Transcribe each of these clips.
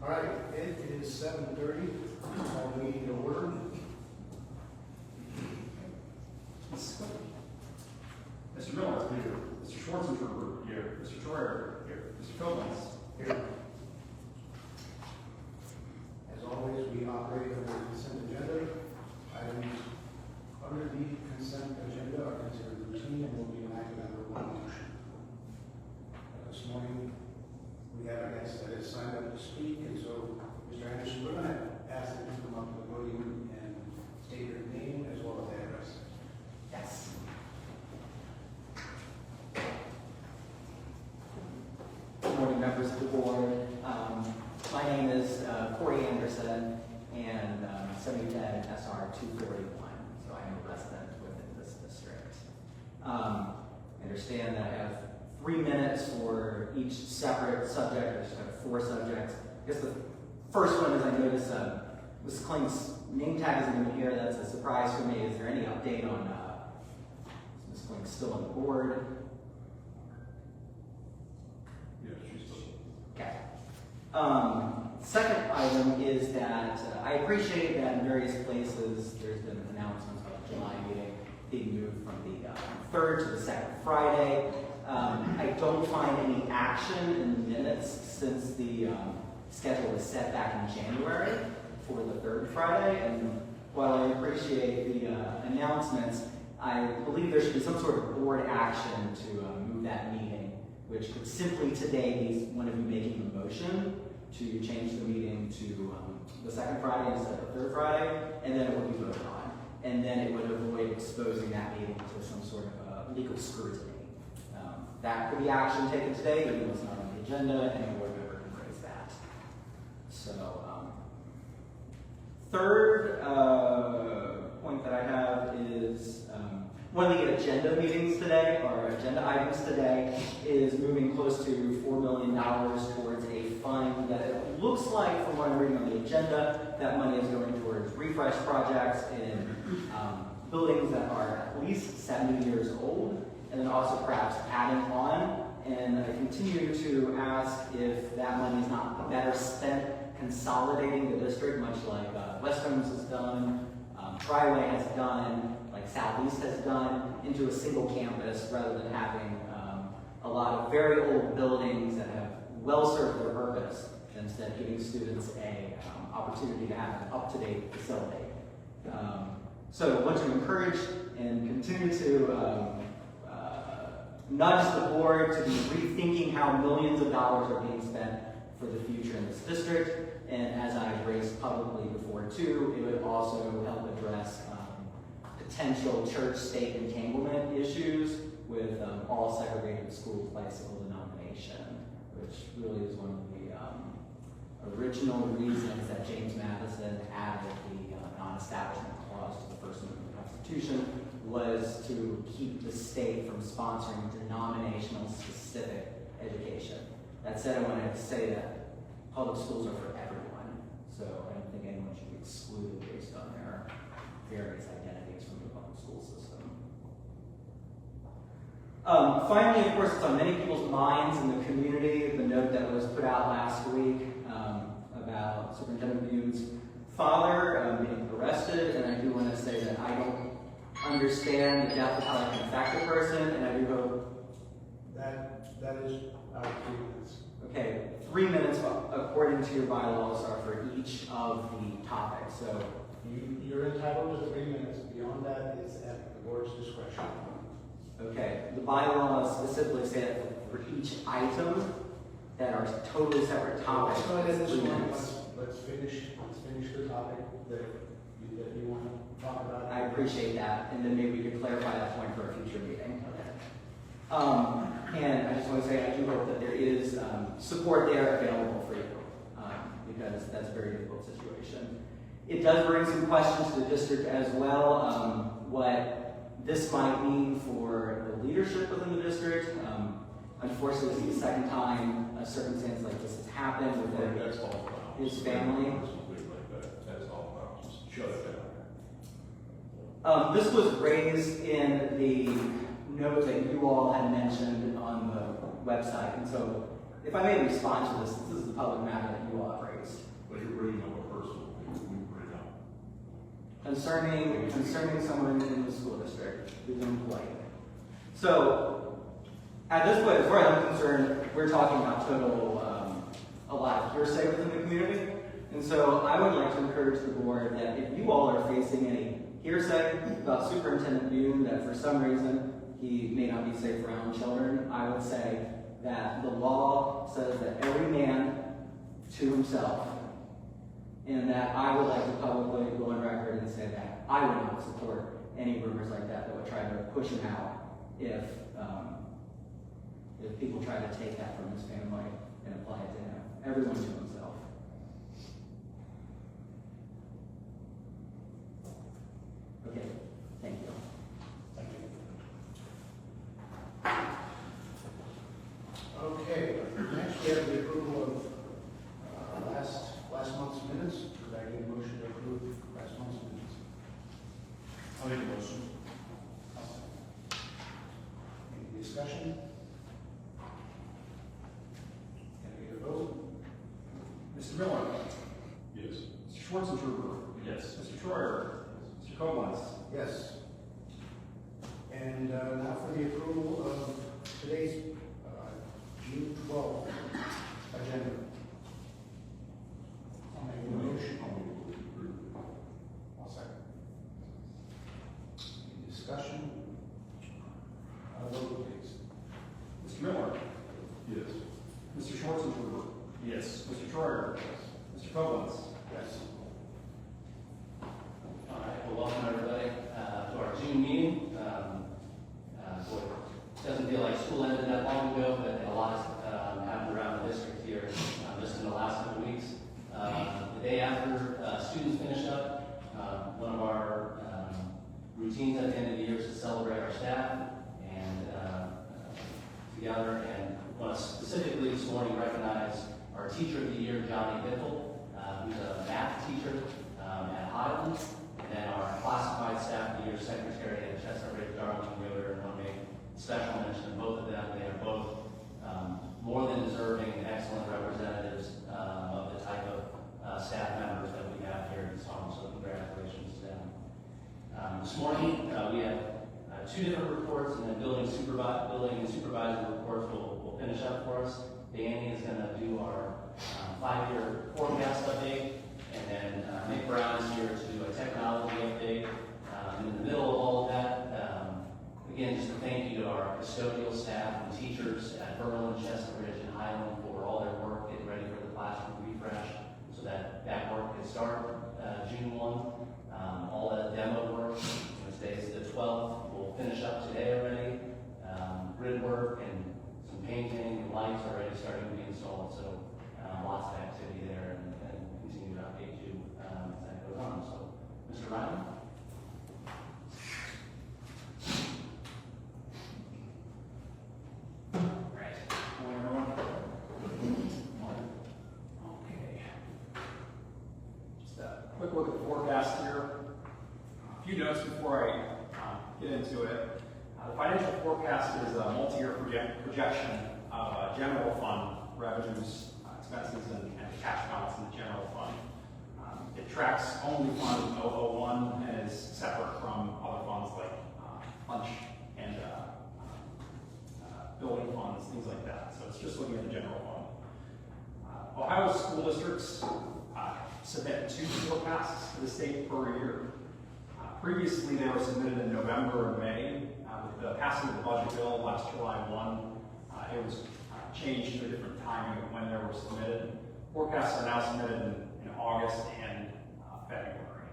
All right, it is 7:30. Call the meeting to order. Mr. Miller is here. Mr. Schwarzenberger here. Mr. Troyer here. Mr. Phillips Here. As always, we operate under the consent agenda. Items under the consent agenda are considered routine and will be enacted under one motion. This morning, we have a guest that has signed up to speak, and so, Mr. Anderson, we're going to ask him to come up to the podium and state your name as well as address. Yes. Good morning, members of the board. My name is Corey Anderson, and 7010 SR 241, so I'm a resident within this district. I understand that I have 3 minutes for each separate subject. I just have 4 subjects. I guess the first one is I noticed Ms. Klink's name tag isn't even here. That's a surprise for me. Is there any update on is Ms. Klink still on the board? Yeah, she's still. Okay. Second item is that I appreciate that in various places there's been announcements about the July meeting being moved from the 3rd to the 2nd Friday. I don't find any action in the minutes since the schedule was set back in January for the 3rd Friday. And while I appreciate the announcements, I believe there should be some sort of board action to move that meeting, which could simply today be one of you making a motion to change the meeting to the 2nd Friday instead of the 3rd Friday, and then it would be voted on. And then it would avoid exposing that meeting to some sort of legal scrutiny. That could be action taken today, even though it's not on the agenda, and a board member can raise that. So, third point that I have is one of the agenda meetings today, or agenda items today, is moving close to $4 million towards a fund that it looks like, from what I'm reading on the agenda, that money is going towards refresh projects in buildings that are at least 70 years old, and then also perhaps adding on. And I continue to ask if that money is not better spent consolidating the district, much like West Holmes has done, Triway has done, like Southeast has done, into a single campus rather than having a lot of very old buildings that have well served their purpose, and instead giving students a opportunity to have an up-to-date facility. So I want to encourage and continue to nudge the board to be rethinking how millions of dollars are being spent for the future in this district. And as I've raised publicly before too, it would also help address potential church-state entanglement issues with all segregated schools by civil denomination, which really is one of the original reasons that James Madison added the non-establishment clause to the First Amendment of the Constitution, was to keep the state from sponsoring denominational specific education. That said, I want to say that public schools are for everyone, so I don't think anyone should be excluded based on their various identities from the public school system. Finally, of course, it's on many people's minds in the community, the note that was put out last week about Superintendent Bune's father being arrested, and I do want to say that I don't understand the depth of how that can affect a person, and I do hope That is our 3 minutes. Okay, 3 minutes according to your bylaws are for each of the topics. So You're entitled to 3 minutes. Beyond that, it's at the board's discretion. okay, the bylaws specifically say that for each item that are totally separate topics. Let's go ahead and it's 3 minutes. let's finish the topic that you want to talk about. I appreciate that, and then maybe we could clarify that point for a future meeting. And I just want to say I do hope that there is support there available for you, because that's a very difficult situation. It does bring some questions to the district as well, what this might mean for the leadership within the district. Unfortunately, this is the second time a circumstance like this has happened within his family. That's all about. Just shut it down. This was raised in the note that you all had mentioned on the website, and so if I may respond to this is the public matter that you all have raised. But you're bringing up a personal thing, we bring up. Concerning someone in the school district who's unemployed. So, at this point, as far as I'm concerned, we're talking about a lot of hearsay within the community. And so I would like to encourage the board that if you all are facing any hearsay about Superintendent Yoon, that for some reason he may not be safe around children, I would say that the law says that every man to himself, and that I would like to publicly go on record and say that I would not support any rumors like that would try to push him out if people try to take that from his family and apply it to him. Everyone to himself. Okay, thank you. Thank you. Okay, next we have the approval of last month's minutes. Could I get a motion to approve last month's minutes? I'll make a motion. Any discussion? Can I get a vote? Mr. Miller? Yes. Mr. Schwarzenberger? Yes. Mr. Troyer? Mr. Koblenz? Yes. And now for the approval of today's June 12th agenda. I'll make a motion. I'll second. Any discussion? Vote please. Mr. Miller? Yes. Mr. Schwarzenberger? Yes. Mr. Troyer? Mr. Koblenz? Yes. All right, well, welcome everybody to our June meeting. Boy, it doesn't feel like school ended that long ago, but a lot has happened around the district here just in the last couple of weeks. The day after students finish up, one of our routines at the end of the year is to celebrate our staff and together. And I want to specifically this morning recognize our Teacher of the Year, Johnny Biffle, who's a math teacher at Highland. And then our classified staff of the year secretary at Chestnut Ridge, Darlington Yoder, and I want to make special mention of both of them. They are both more than deserving and excellent representatives of the type of staff members that we have here at Holmes. So congratulations to them. This morning we have two different reports, and then building and supervisor reports will finish up for us. Danny is going to do our 5-year forecast update. And then Nick Brown is here to do a technology update. And in the middle of all of that, again, just a thank you to our custodial staff and teachers at Berlin, Chestnut Ridge, and Highland for all their work getting ready for the classroom refresh so that work can start June 1. All that demo work, today's the 12th, we'll finish up today already. Grid work and some painting and lights already starting to be installed. So lots of activity there. And continue to update you as that goes on. So, Mr. Ryan? Right. Morning, everyone. Morning. Okay. Just a quick look at the forecast here. A few notes before I get into it. The financial forecast is a multi-year projection of general fund revenues, expenses, and cash balance in the general fund. It tracks only Fund 001 and is separate from other funds like lunch and building funds, things like that. So it's just looking at the general fund. Ohio school districts submit 2 forecasts to the state per year. Previously, they were submitted in November and May. With the passing of the budget bill last July 1, it was changed to a different timing of when they were submitted. Forecasts are now submitted in August and February.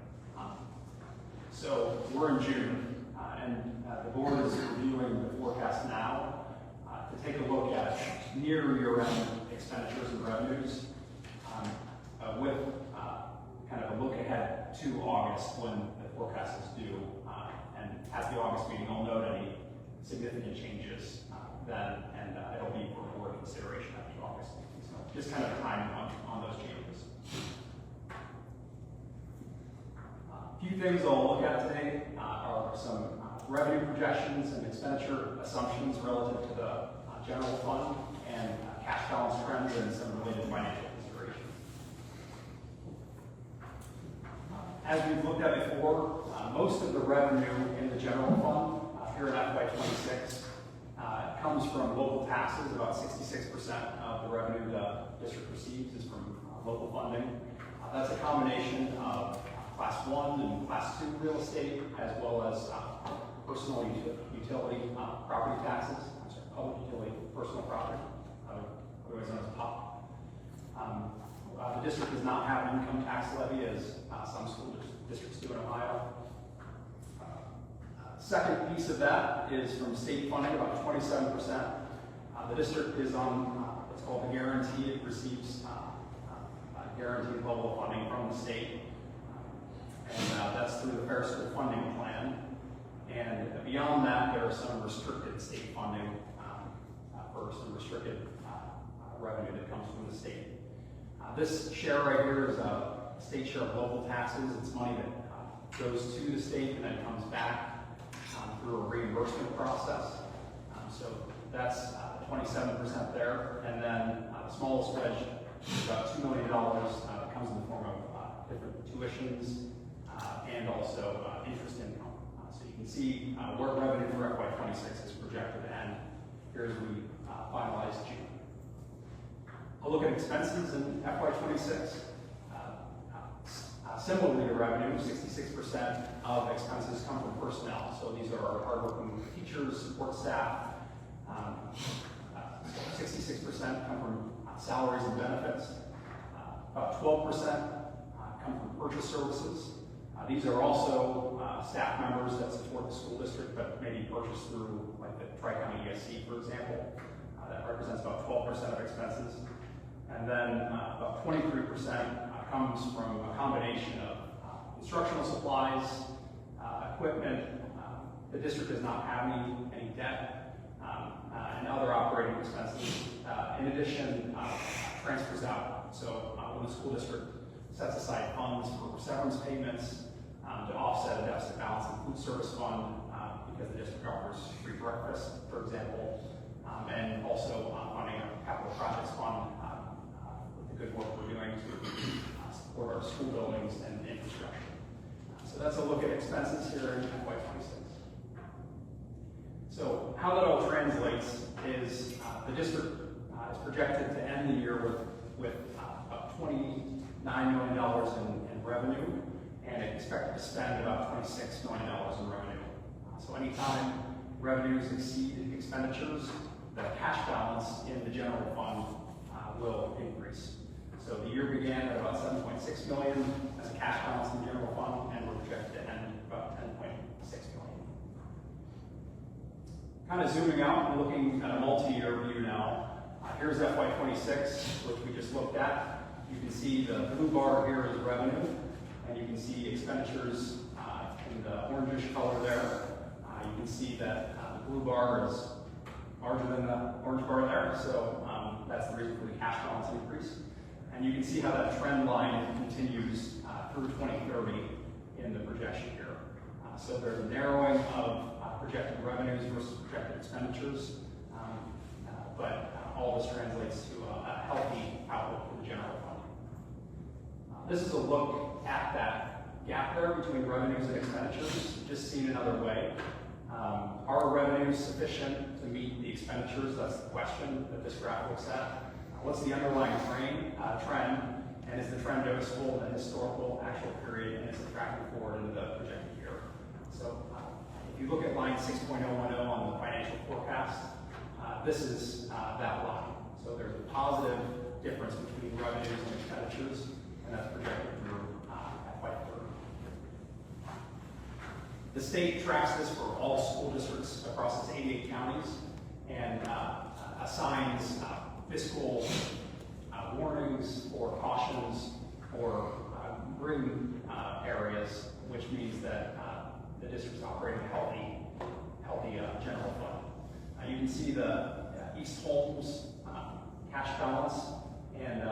So we're in June, and the board is reviewing the forecast now to take a look at near year-end expenditures and revenues with kind of a look ahead to August when the forecast is due. And at the August meeting, I'll note any significant changes then, and it'll be for board consideration at the August meeting. So just kind of time on those changes. A few things I'll look at today are some revenue projections and expenditure assumptions relative to the general fund and cash balance trends and some related financial considerations. As we've looked at before, most of the revenue in the general fund here in FY26 comes from local taxes. About 66% of the revenue the district receives is from local funding. That's a combination of Class 1 and Class 2 real estate, as well as personal utility property taxes. I'm sorry, public utility personal property, otherwise known as PUP. The district does not have an income tax levy as some school districts do in Ohio. Second piece of that is from state funding, about 27%. The district is on what's called the guarantee. It receives a guaranteed level of funding from the state. And that's through the Fair School Funding Plan. And beyond that, there are some restricted state funding for some restricted revenue that comes from the state. This share right here is a state share of local taxes. It's money that goes to the state and then comes back through a reimbursement process. So that's 27% there. And then the smallest wedge is about $2 million. It comes in the form of different tuitions and also interest income. So you can see where revenue for FY26 is projected to end here as we finalize June. I'll look at expenses in FY26. Similarly to revenue, 66% of expenses come from personnel. So these are our hardworking teachers, support staff. 66% come from salaries and benefits. About 12% come from purchase services. These are also staff members that support the school district, but maybe purchased through like the Tri-County ESC, for example. That represents about 12% of expenses. And then about 23% comes from a combination of instructional supplies, equipment. The district does not have any debt, and other operating expenses. In addition, transfers out. So when the school district sets aside funds for severance payments to offset a deficit balance in food service fund, because the district offers free breakfast, for example, and also funding a capital projects fund with the good work we're doing to support our school buildings and infrastructure. So that's a look at expenses here in FY26. So how that all translates is the district is projected to end the year with about $29 million in revenue, and expected to spend about $26 million in revenue. So anytime revenues exceed expenditures, the cash balance in the general fund will increase. So the year began at about $7.6 million as a cash balance in the general fund, and we're projected to end about $10.6 million. Kind of zooming out and looking at a multi-year view now. Here's FY26, which we just looked at. You can see the blue bar here is revenue, and you can see expenditures in the orangish color there. You can see that the blue bar is larger than the orange bar there, so that's the reason for the cash balance increase. And you can see how that trend line continues through 2030 in the projection here. So there's a narrowing of projected revenues versus projected expenditures, but all this translates to a healthy outlook for the general fund. This is a look at that gap there between revenues and expenditures, just seen another way. Are revenues sufficient to meet the expenditures? That's the question that this graph looks at. What's the underlying trend, and is the trend noticeable in the historical actual period, and is it tracking forward into the projected year? So if you look at line 6.010 on the financial forecast, this is that line. So there's a positive difference between revenues and expenditures, and that's projected through FY30. The state tracks this for all school districts across its 88 counties, and assigns fiscal warnings or cautions or green areas, which means that the district's operating a healthy general fund. You can see the East Holmes cash balance and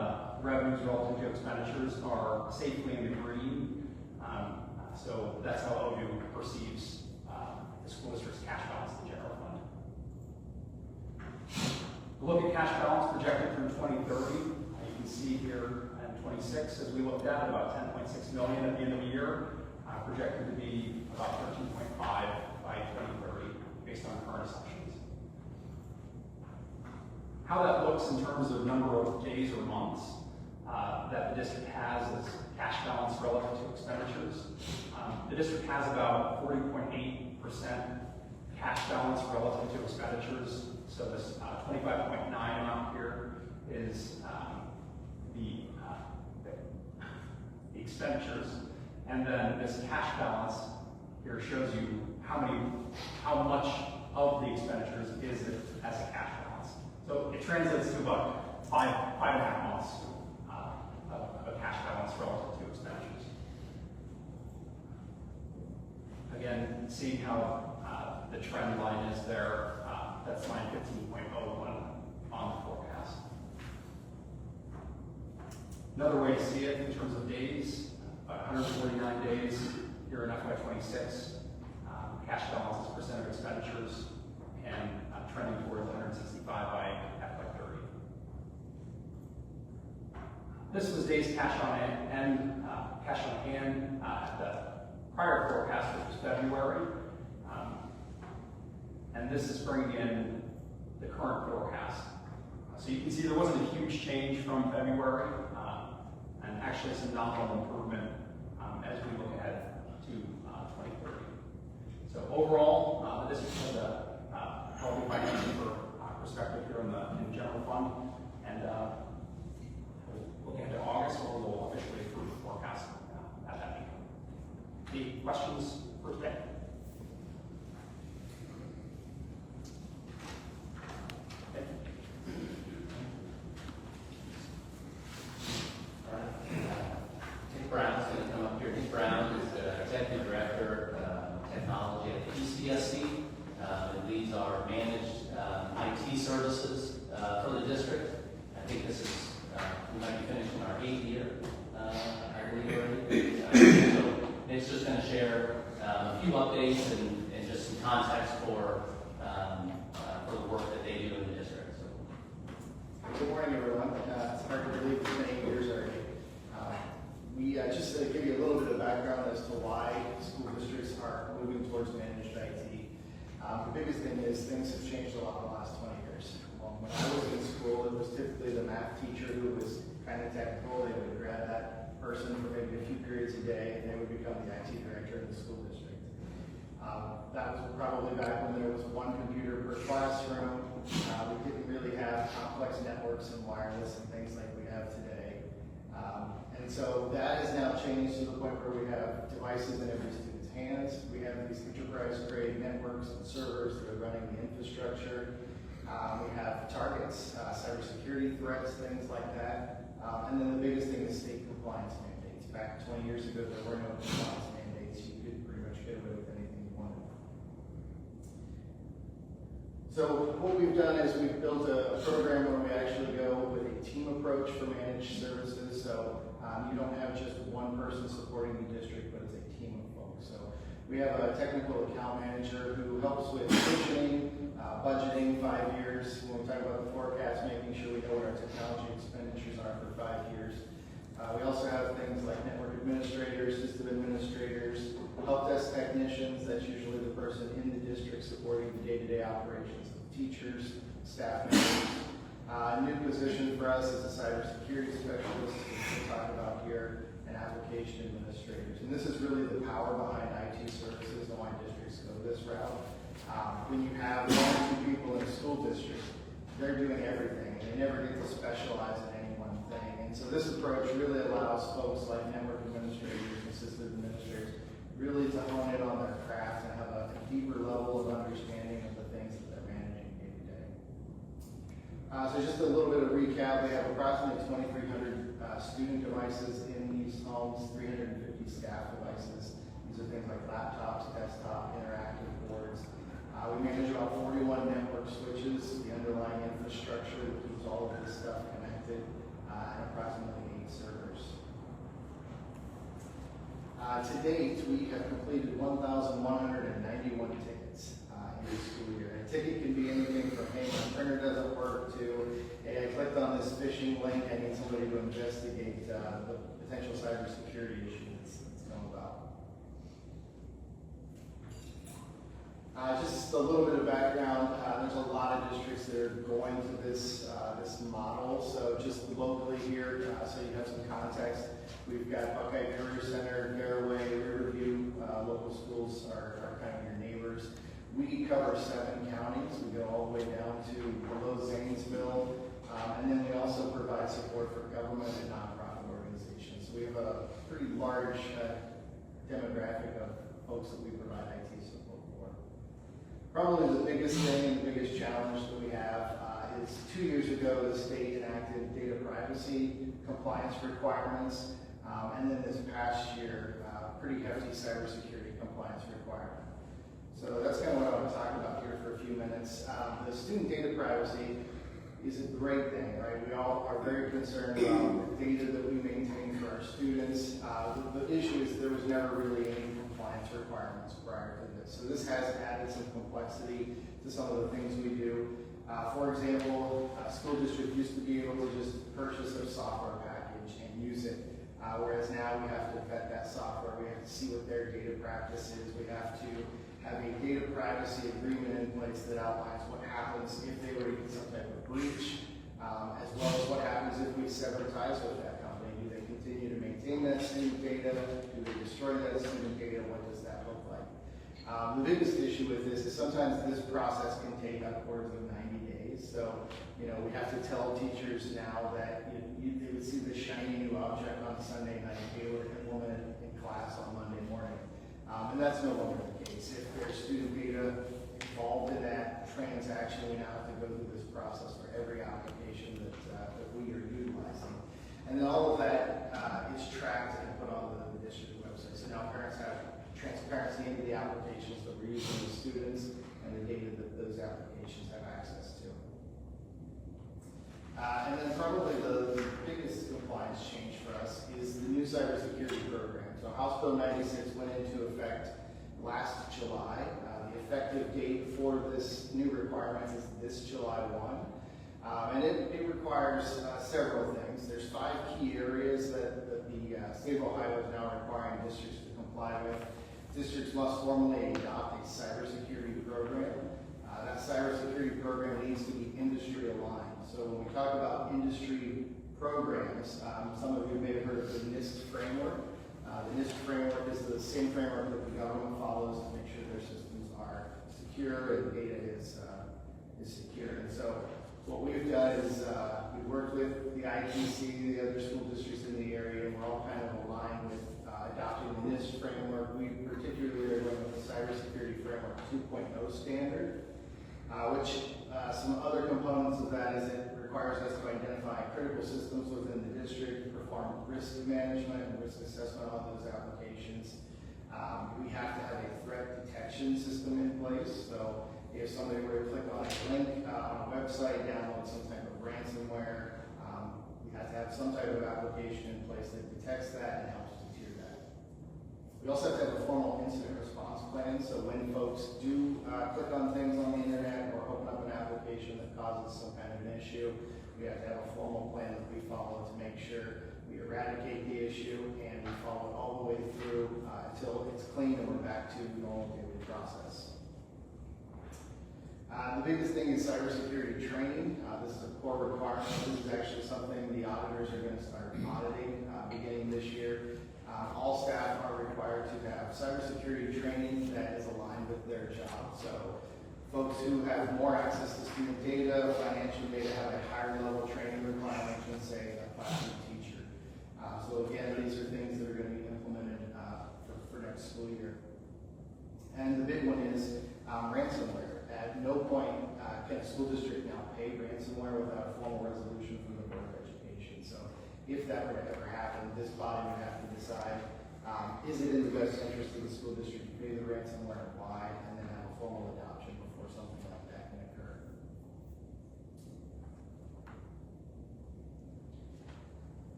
revenues relative to expenditures are safely in the green. So that's how ODU perceives the school district's cash balance in the general fund. Look at cash balance projected through 2030. You can see here in 26, as we looked at, about 10.6 million at the end of the year, projected to be about 13.5 by 2030, based on current assumptions. How that looks in terms of number of days or months that the district has as cash balance relative to expenditures. The district has about 40.8% cash balance relative to expenditures. So this 25.9 amount here is the expenditures, and then this cash balance here shows you how much of the expenditures is it as a cash balance. So it translates to about five and a half months of a cash balance relative to expenditures. Again, seeing how the trend line is there, that's line 15.01 on the forecast. Another way to see it in terms of days, 149 days here in FY26, cash balance as percent of expenditures, and trending towards 165 by FY30. This was days cash on hand at the prior forecast, which was February. And this is bringing in the current forecast. So you can see there wasn't a huge change from February, and actually some nominal improvement as we look ahead to 2030. So overall, the district has a healthy financial perspective here in the general fund, and looking into August, we'll officially approve the forecast at that meeting. Any questions for today? Brown's going to come up here. Nick Brown is the Executive Director of Technology at ECSC. And these are managed IT services for the district. I think this is, we might be finishing our 8th year, I believe already. So Nick's just going to share a few updates and just some context for the work that they do in the district. So. Good morning, everyone. It's hard to believe it's been 8 years already. Just to give you a little bit of background as to why school districts are moving towards managed IT. The biggest thing is things have changed a lot in the last 20 years. When I was in school, it was typically the math teacher who was kind of technical. They would grab that person for maybe a few periods a day, and they would become the IT director of the school district. That was probably back when there was one computer per classroom. We didn't really have complex networks and wireless and things like we have today. And so that has now changed to the point where we have devices in every student's hands. We have these enterprise-grade networks and servers that are running the infrastructure. We have targets, cybersecurity threats, things like that. And then the biggest thing is state compliance mandates. Back 20 years ago, there were no compliance mandates. You could pretty much get away with anything you wanted. So what we've done is we've built a program where we actually go with a team approach for managed services. So you don't have just one person supporting the district, but it's a team of folks. So we have a technical account manager who helps with positioning, budgeting 5 years. When we talk about the forecast, making sure we know what our technology expenditures are for 5 years. We also have things like network administrators, system administrators, help desk technicians. That's usually the person in the district supporting the day-to-day operations of teachers, staff members. A new position for us is a cybersecurity specialist, which we'll talk about here, and application administrators. And this is really the power behind IT services and why districts go this route. When you have 1 or 2 people in a school district, they're doing everything, and they never get to specialize in any one thing. And so this approach really allows folks like network administrators and system administrators really to hone in on their craft and have a deeper level of understanding of the things that they're managing day to day. So just a little bit of recap, we have approximately 2,300 student devices in these homes, 350 staff devices. These are things like laptops, desktop, interactive boards. We manage about 41 network switches, the underlying infrastructure that keeps all of this stuff connected, and approximately 8 servers. To date, we have completed 1,191 tickets your school year. A ticket can be anything from, hey, my printer doesn't work, to, hey, I clicked on this phishing link, I need somebody to investigate the potential cybersecurity issue that's come about. Just a little bit of background, there's a lot of districts that are going to this model. So just locally here, so you have some context, we've got Buckeye Career Center, Garaway, Riverview, local schools are kind of your neighbors. We cover 7 counties. We go all the way down to below Zanesville, and then we also provide support for government and nonprofit organizations. So we have a pretty large demographic of folks that we provide IT support for. Probably the biggest thing and the biggest challenge that we have is 2 years ago the state enacted data privacy compliance requirements, and then this past year, pretty hefty cybersecurity compliance requirement. So that's kind of what I want to talk about here for a few minutes. The student data privacy is a great thing, right? We all are very concerned about the data that we maintain for our students. The issue is there was never really any compliance requirements prior to this. So this has added some complexity to some of the things we do. For example, a school district used to be able to just purchase a software package and use it, whereas now we have to vet that software. We have to see what their data practice is. We have to have a data privacy agreement in place that outlines what happens if they were to get some type of breach, as well as what happens if we sever ties with that company. Do they continue to maintain that student data? Do they destroy that student data? What does that look like? The biggest issue with this is sometimes this process can take upwards of 90 days. So, we have to tell teachers now that they would see the shiny new object on Sunday night, be able to implement it in class on Monday morning. And that's no longer the case. If there's student data involved in that transaction, we now have to go through this process for every application that we are utilizing. And then all of that is tracked and put on the district website. So now parents have transparency into the applications that we're using with students and the data that those applications have access to. And then probably the biggest compliance change for us is the new cybersecurity program. So House Bill 96 went into effect last July. The effective date for this new requirement is this July 1. And it requires several things. There's 5 key areas that the state of Ohio is now requiring districts to comply with. Districts must formally adopt a cybersecurity program. That cybersecurity program needs to be industry aligned. So when we talk about industry programs, some of you may have heard of the NIST framework. The NIST framework is the same framework that the government follows to make sure their systems are secure and data is secure. And so what we've done is we've worked with the ITC, the other school districts in the area, and we're all kind of aligned with adopting the NIST framework. We particularly are going with the Cybersecurity Framework 2.0 standard, which some other components of that is it requires us to identify critical systems within the district, perform risk management and risk assessment on those applications. We have to have a threat detection system in place. So if somebody were to click on a link on a website, download some type of ransomware, we have to have some type of application in place that detects that and helps deter that. We also have to have a formal incident response plan. So when folks do click on things on the internet or open up an application that causes some kind of an issue, we have to have a formal plan that we follow to make sure we eradicate the issue and we follow it all the way through until it's clean and we're back to normal daily process. The biggest thing is cybersecurity training. This is a core requirement. This is actually something the auditors are going to start auditing beginning this year. All staff are required to have cybersecurity training that is aligned with their job. So folks who have more access to student data, financial data, have a higher level training requirement than, say, a classroom teacher. So again, these are things that are going to be implemented for next school year. And the big one is ransomware. At no point can a school district now pay ransomware without a formal resolution from the Board of Education. So if that were to ever happen, this body would have to decide, is it in the best interest of the school district to pay the ransomware and why, and then have a formal adoption before something like that can occur.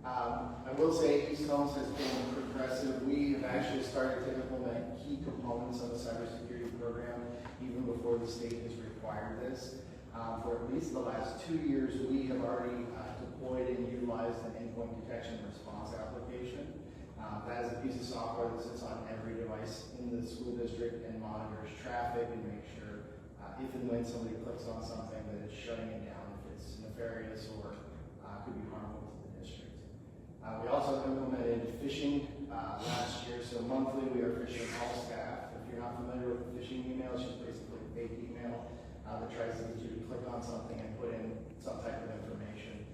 I will say East Holmes has been progressive. We have actually started to implement key components of the cybersecurity program even before the state has required this. For at least the last 2 years, we have already deployed and utilized an endpoint detection and response application. That is a piece of software that sits on every device in the school district and monitors traffic and makes sure if and when somebody clicks on something that it's shutting it down if it's nefarious or could be harmful to the district. We also implemented phishing last year, so monthly we are phishing all staff. If you're not familiar with the phishing email, it's just basically a fake email that tries to get you to click on something and put in some type of information.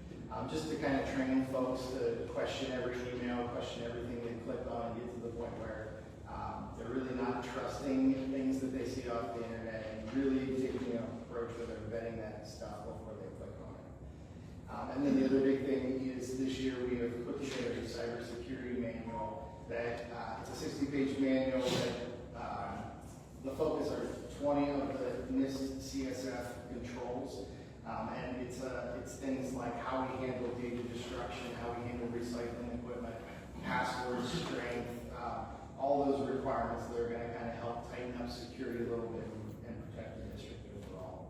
Just to kind of train folks to question every email, question everything they click on, and get to the point where they're really not trusting things that they see off the internet and really taking an approach where they're vetting that stuff before they click on it. And then the other big thing is this year we have put together a cybersecurity manual that it's a 60-page manual that the focus are 20 of the NIST CSF controls. And it's things like how we handle data destruction, how we handle recycling equipment, password strength, all those requirements that are going to kind of help tighten up security a little bit and protect the district overall.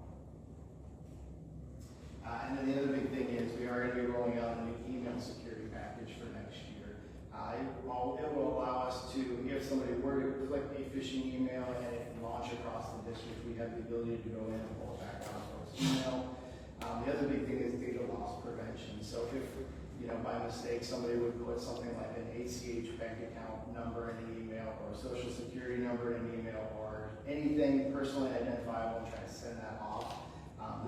And then the other big thing is we are going to be rolling out a new email security package for next year. It will allow us to, if somebody were to click a phishing email and it launch across the district, we have the ability to go in and pull it back out of its email. The other big thing is data loss prevention. So if, by mistake, somebody would put something like an ACH bank account number in an email or a social security number in an email or anything personally identifiable and try to send that off,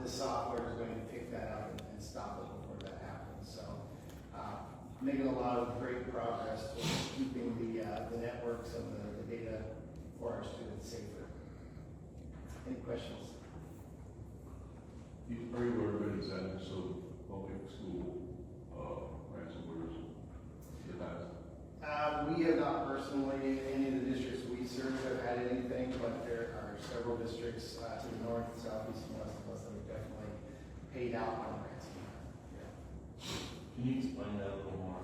this software is going to pick that up and stop it before that happens. So making a lot of great progress towards keeping the networks and the data for our students safer. Any questions? Are you aware of any examples of public school ransomwares in the past? We have not personally, any of the districts we serve have had anything, but there are several districts to the north, south, east, and west of us that have definitely paid out on ransomware. Yeah. Can you explain that a little more?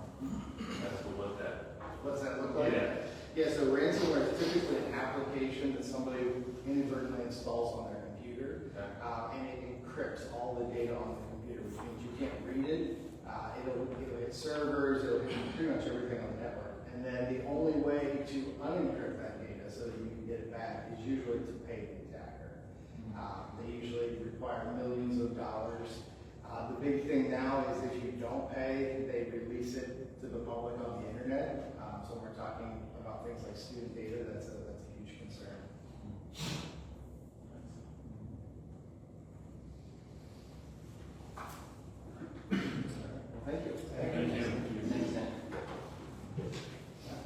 As to what that. What's that look like? Yeah, so ransomware is typically an application that somebody inadvertently installs on their computer, and it encrypts all the data on the computer, which means you can't read it. It'll hit servers, it'll hit pretty much everything on the network. And then the only way to unencrypt that data so that you can get it back is usually to pay the attacker. They usually require millions of dollars. The big thing now is if you don't pay, they release it to the public on the internet. So we're talking about things like student data, that's a huge concern. Thank you. Thank you. Thanks, Dan.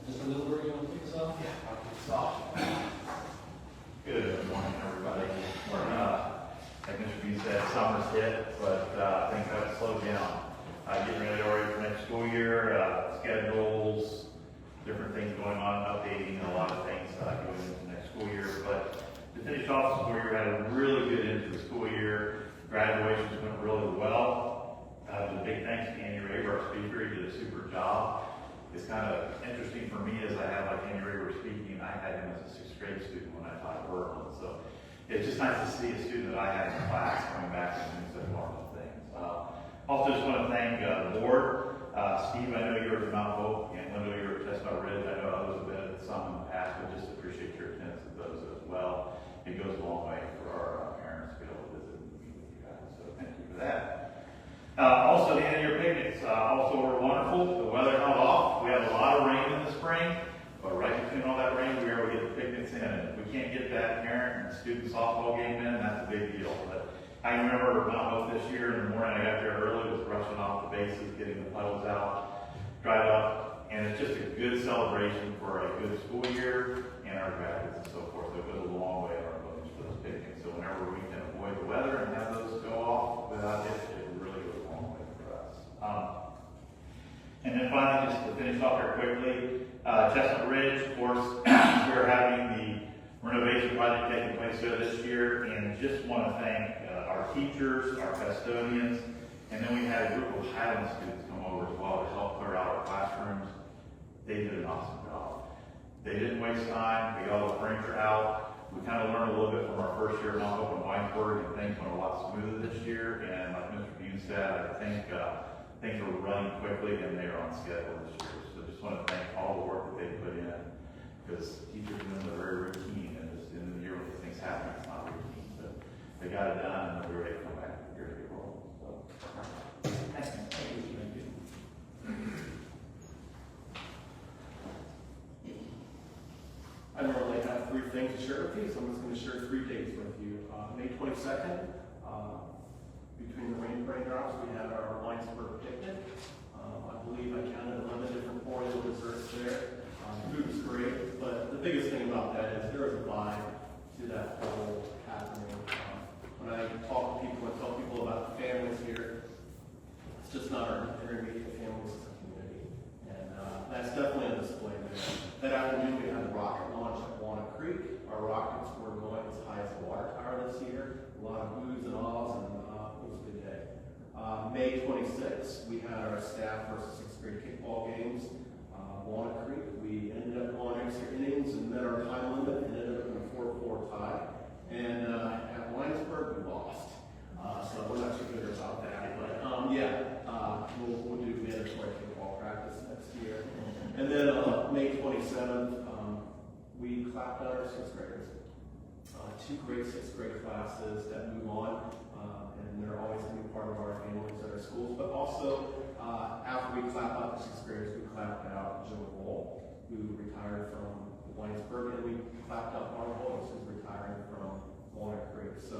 Mr. Middlebury, you want to kick us off? Yeah, I'll kick us off. Good morning, everybody. Like Mr. B said, summer's hit, but things haven't slowed down. Getting ready already for next school year, schedules, different things going on, updating, a lot of things going into next school year. But to finish off the school year, had a really good end to the school year. Graduations went really well. A big thanks to Andy Raber, our speaker. He did a super job. It's kind of interesting for me as I had like Andy Raber speaking. I had him as a 6th grade student when I taught Berlin. So it's just nice to see a student that I had in class coming back and doing such wonderful things. Also just want to thank the board. Steve, I know you were at Mount Hope, and Linda, you were at Chestnut Ridge. I know others have been at some in the past, but just appreciate your attendance at those as well. It goes a long way for our parents to be able to visit and meet with you guys. So thank you for that. Also, the end of your picnics also were wonderful. The weather held off. We had a lot of rain in the spring, but right between all that rain, we were able to get the picnics in. And if we can't get that parent and student softball game in, that's a big deal. But I remember Mount Hope this year in the morning, I got there early, was rushing off the bases, getting the puddles out, dried up, and it's just a good celebration for a good school year and our graduates and so forth. It goes a long way in our bookings for those picnics. So whenever we can avoid the weather and have those go off without it, it really goes a long way for us. And then finally, just to finish off here quickly, Chestnut Ridge, of course, we're having the renovation project taking place there this year, and just want to thank our teachers, our custodians, And then we had a group of Highland students come over as well to help clear out our classrooms. They did an awesome job. They didn't waste time, they got all the furniture out. We kind of learned a little bit from our first year now up in Winesburg, and things went a lot smoother this year. And like Mr. Bean said, I think things are running quickly and they are on schedule this year. So just want to thank all the work that they put in, because teachers in are very routine, and just in the year when these things happen, it's not routine. But they got it done, and we're ready to come back here to get rolling. So, Thank you. I normally have 3 things to share with you, so I'm just going to share 3 dates with you. May 22nd, between the raindrops, we had our Winesburg picnic. I believe I counted 11 different Oreo desserts there. Food was great, but the biggest thing about that is there is a vibe to that whole happening. When I talk to people and tell people about the families here, it's just not our intermediate families, it's a community. And that's definitely a display there. That afternoon, we had a rocket launch at Walnut Creek. Our rockets were going as high as the water tower this year. A lot of oohs and ahs, and it was a good day. May 26th, we had our staff versus 6th grade kickball games. Walnut Creek, we ended up going extra innings and met our time limit and ended up in a 4-4 tie. And at Winesburg, we lost. So we're not too bitter about that. But we'll do mandatory kickball practice next year. And then May 27th, we clapped out our 6th graders. 2 great 6th grade classes that move on, and they're always going to be part of our families at our schools. But also, after we clap out the 6th graders, we clapped out Joe Wall, who retired from Winesburg, and we clapped out Mark Holmes, who's retiring from Walnut Creek. So,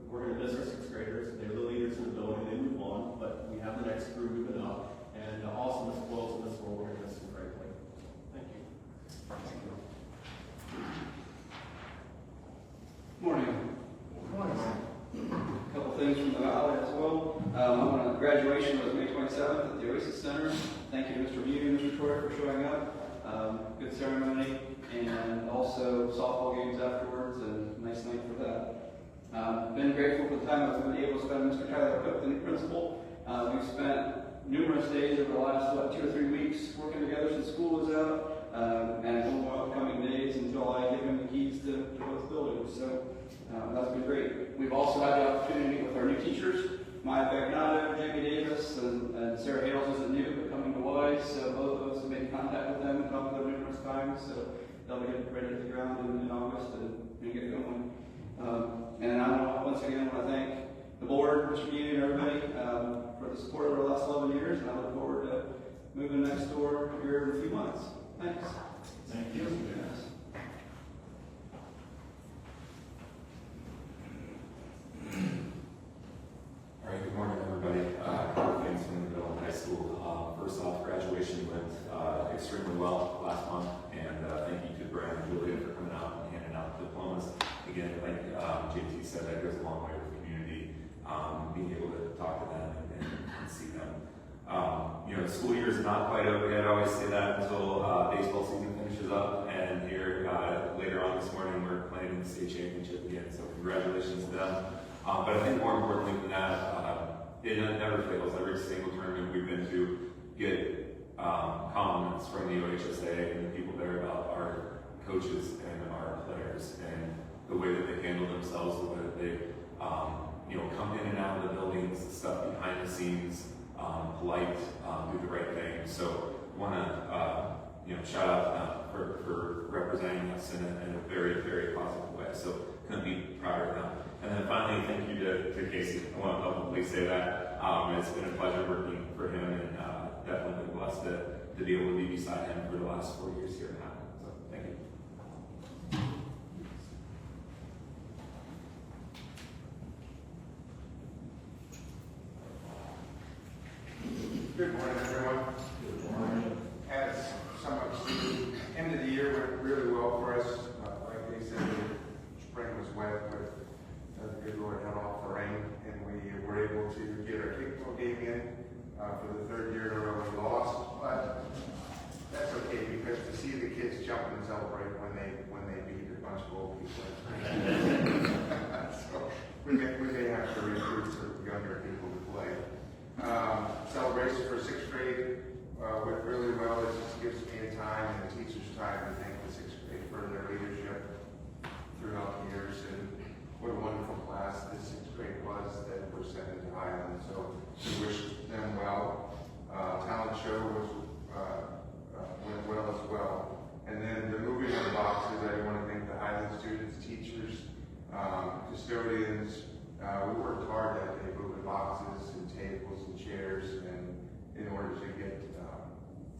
we're going to miss our 6th graders. They're the leaders in the building. They move on, but we have the next crew moving up. And also, Ms. Wells and Ms. Moore, we're going to miss them greatly. Thank you. Morning. A couple things from the Valley as well. Graduation was May 27th at the Oasis Center. Thank you to Mr. Mew and Mr. Troy for showing up. Good ceremony, and also softball games afterwards, and nice night for that. Been grateful for the time I've been able to spend with Mr. Tyler Cook, the new principal. We've spent numerous days over the last, 2 or 3 weeks working together since school was out, and more upcoming days until I give him the keys to both buildings. So that's been great. We've also had the opportunity with our new teachers, Maya Bagnado, Jamie Davis, and Sarah Hales isn't new, but coming to Wise. So both of us have made contact with them and talked to them numerous times. So they'll be ready to the ground in August and get going. And I once again want to thank the board, Mr. Mew, and everybody for the support over the last 11 years, and I look forward to moving next door here in a few months. Thanks. thank you. Yes. All right, good morning, everybody. A couple things from the middle of high school. First off, graduation went extremely well last month, and thank you to Brian and Julia for coming out and handing out diplomas. Again, like JT said, that goes a long way with the community, being able to talk to them and see them. The school year is not quite over yet. I always say that until baseball season finishes up, and here later on this morning we're playing in the state championship again, so congratulations to them. But I think more importantly than that, it never fails. Every single tournament we've been to get compliments from the OHSA and the people there about our coaches and our players and the way that they handle themselves, the way that they come in and out of the buildings, the stuff behind the scenes, polite, do the right thing. So want to shout out to them for representing us in a very, very positive way. So couldn't be prouder of them. And then finally, thank you to Casey. I want to publicly say that. It's been a pleasure working for him, and definitely been blessed to be able to be beside him for the last 4 years here at Hammond. So thank you. Good morning, everyone. Good morning. As someone said, end of the year went really well for us. Like they said, the spring was wet, but the good Lord held off the rain, and we were able to get our kickball game in for the 3rd year in a row. We lost, but that's okay because to see the kids jump and celebrate when they beat a bunch of old people. So we may have to recruit some younger people to play. Celebration for sixth grade went really well. It just gives me a time and the teachers time to thank the sixth grade for their leadership throughout the years, and what a wonderful class this sixth grade was that we're sending to Highland. So we wish them well. Talent show went well as well. And then the moving of the boxes, I want to thank the Highland students, teachers, custodians. We worked hard that day moving boxes and tables and chairs and in order to get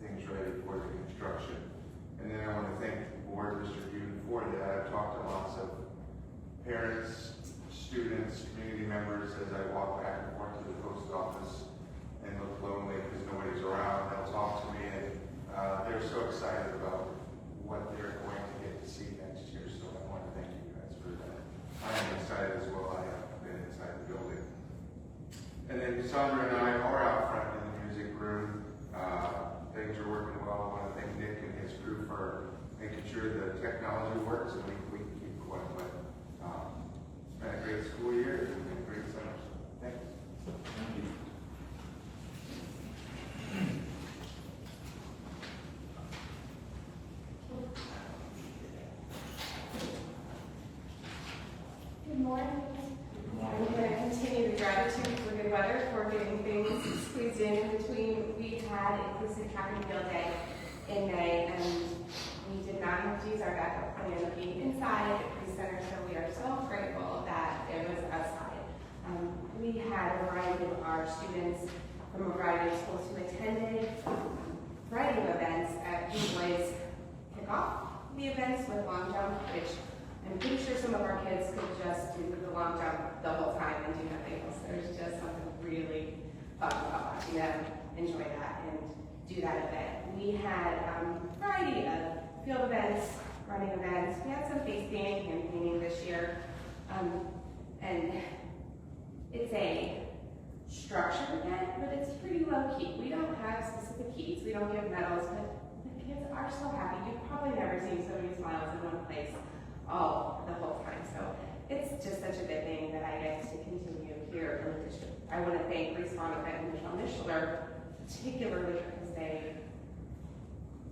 things ready for the construction. And then I want to thank the board, Mr. Buden, for that. I've talked to lots of parents, students, community members as I walk back and forth to the post office and look lonely because nobody's around. They'll talk to me and they're so excited about what they're going to get to see next year. So I want to thank you guys for that. I am excited as well. I have been inside the building. And then Sandra and I are out front in the music room. Things are working well. I want to thank Nick and his crew for making sure the technology works and we can keep going. But it's been a great school year and a great summer. Thanks. Thank you. Good morning. I'm going to continue the gratitude for good weather, for getting things squeezed in between. We had inclusive track and field day in May, and we did not have to use our backup plan of being inside at the center, so we are so grateful that it was outside. We had a variety of our students from a variety of schools who attended variety of events at the boys kick off the events with long jump, which I'm pretty sure some of our kids could just do the long jump the whole time and do nothing else. There's just something really fun about watching them enjoy that and do that event. We had a variety of field events, running events. We had some face painting, hand painting this year. And it's a structured event, but it's pretty low key. We don't have specific keys, we don't give medals, but the kids are so happy. You've probably never seen so many smiles in one place the whole time. So it's just such a good thing that I get to continue here in the district. I want to thank Reese Monica and Michelle Mishler, particularly because they